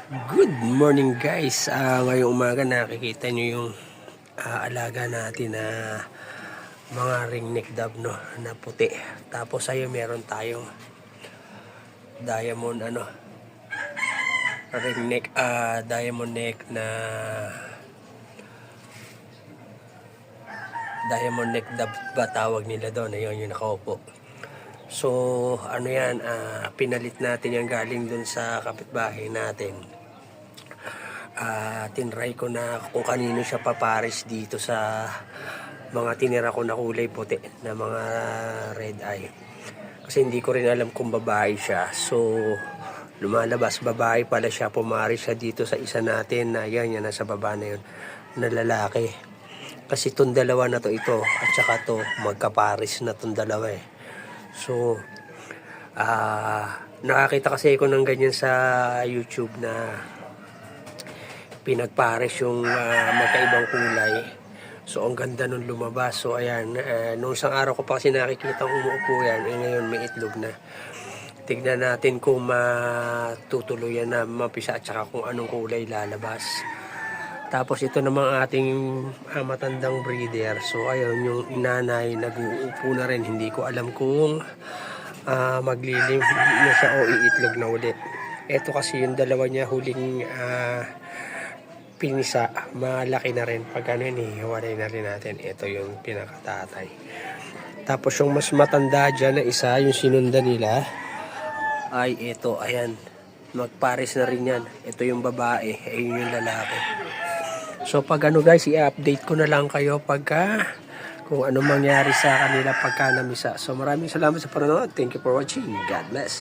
Good morning guys. Ngayong umaga nakikita nyo yung alaga natin na mga ringneck dove, no, na puti. Tapos ayun meron tayong diamond ringneck, diamond neck dove ba tawag nila doon. Ayun yung nakaupo. So yan, pinalit natin yung galing dun sa kapitbahay natin. Tinry ko na kung kanino siya papares dito sa mga tinira ko na kulay puti na mga red eye, kasi hindi ko rin alam kung babae siya. So lumalabas babae pala siya, pumares siya dito sa isa natin na yan nasa baba na yun na lalaki. Kasi itong dalawa na to, ito at saka to, magkapares na itong dalawa eh. So nakakita kasi ako ng ganyan sa YouTube na pinagpares yung magkaibang kulay. So ang ganda nung lumabas. So ayan, nung isang araw ko pa kasi nakikita umuupo yan, ngayon may itlog na. Tignan natin kung matutuluyan na mapisa at saka kung anong kulay lalabas. Tapos ito namang ating matandang breeder. So ayun, yung inanay nag-uupo na rin. Hindi ko alam kung maglilim na siya o iitlog na ulit. Ito kasi yung dalawa niya huling pinisa, malaki na rin. Pag hiwalay na rin natin. Ito yung pinakatatay. Tapos yung mas matanda dyan na isa, yung sinundan nila, ay ito, ayan. Magpares na rin yan. Ito yung babae, ayun yung lalaki. So pag guys, i-update ko na lang kayo pagka kung ano mangyari sa kanila pagka namisa. So maraming salamat sa panonood. Thank you for watching. God bless.